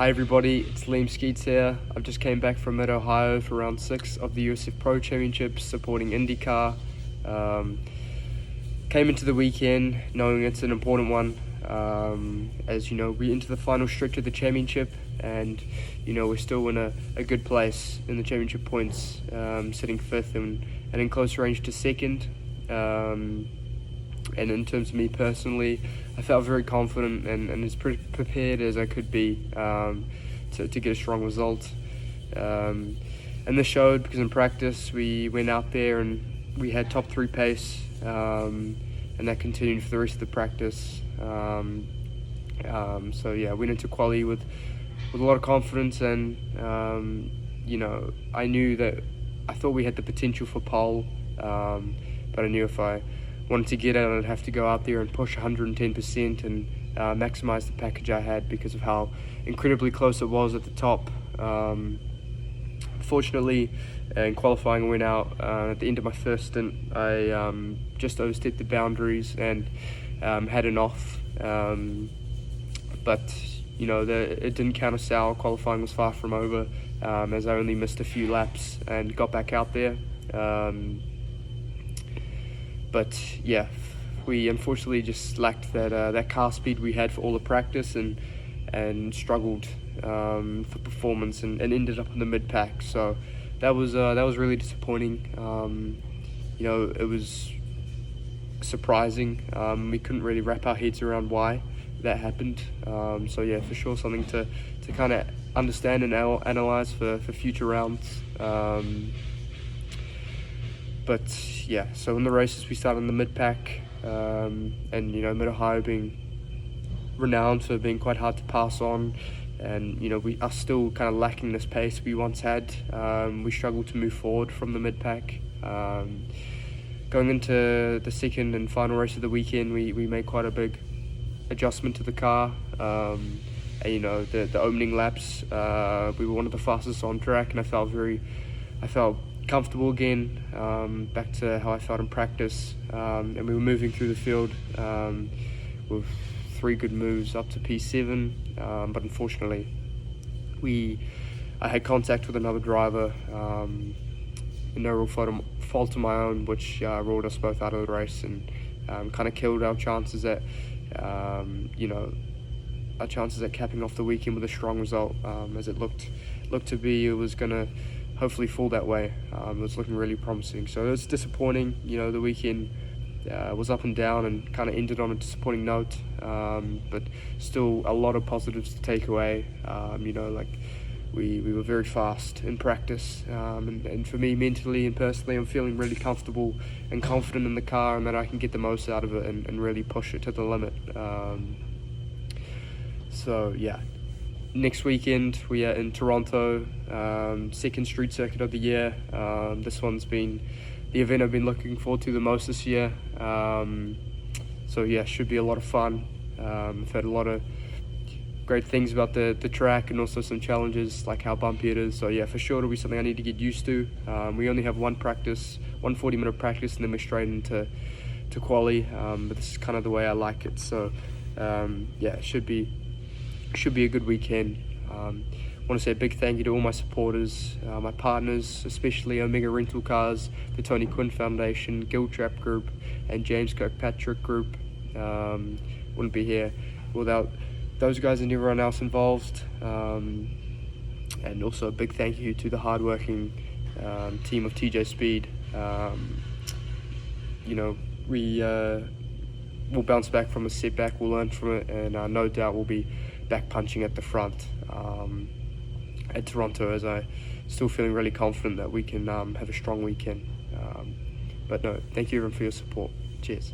Hi everybody, it's Liam Sceats here. I've just came back from Mid-Ohio for round 6 of the USF Pro Championship supporting IndyCar. Came into the weekend knowing it's an important one. As you know, we're into the final stretch of the championship, and you know, we're still in a good place in the championship points, sitting 5th and in close range to 2nd. And in terms of me personally, I felt very confident and as prepared as I could be to get a strong result. And this showed because in practice we went out there and we had top 3 pace, and that continued for the rest of the practice. So yeah, went into quali with a lot of confidence, and you know, I thought we had the potential for pole, but I knew if I wanted to get it, I'd have to go out there and push 110% and maximize the package I had because of how incredibly close it was at the top. Fortunately, in qualifying, I went out at the end of my first stint. I just overstepped the boundaries and had an off, but you know, it didn't count as sour. Qualifying was far from over, as I only missed a few laps and got back out there. But yeah, we unfortunately just lacked that car speed we had for all the practice, and struggled for performance, and ended up in the mid pack. So that was really disappointing. You know, it was surprising. We couldn't really wrap our heads around why that happened. So yeah, for sure something to kind of understand and analyze for future rounds. But yeah, so in the races we started in the mid-pack, and you know, Mid-Ohio being renowned for being quite hard to pass on, and you know, we are still kind of lacking this pace we once had. We struggled to move forward from the mid-pack. Going into the second and final race of the weekend, we made quite a big adjustment to the car. And you know, the opening laps, we were one of the fastest on track, and I felt comfortable again, back to how I felt in practice, and we were moving through the field with 3 good moves up to P7, but unfortunately I had contact with another driver, no real fault of my own, which ruled us both out of the race, and kind of killed our chances at you know, our chances at capping off the weekend with a strong result, as it looked to be. It was gonna hopefully fall that way. It was looking really promising. So it was disappointing. You know, the weekend was up and down and kind of ended on a disappointing note, but still a lot of positives to take away. You know, like we were very fast in practice, and for me, mentally and personally, I'm feeling really comfortable and confident in the car, and that I can get the most out of it and really push it to the limit. So yeah, next weekend we are in Toronto, second street circuit of the year. This one's been the event I've been looking forward to the most this year. So yeah, should be a lot of fun. I've heard a lot of great things about the track, and also some challenges like how bumpy it is. So yeah, for sure it'll be something I need to get used to. We only have one 40-minute practice, and then we're straight into quali. But this is kind of the way I like it. So yeah, it should be a good weekend. I want to say a big thank you to all my supporters, my partners, especially Omega Rental Cars, the Tony Quinn Foundation, Giltrap Group, and James Kirkpatrick Group. Wouldn't be here without those guys and everyone else involved. And also a big thank you to the hardworking team of TJ Speed. You know, we'll bounce back from a setback, we'll learn from it, and no doubt we'll be back punching at the front at Toronto, as I still feeling really confident that we can have a strong weekend. But no, thank you everyone for your support. Cheers.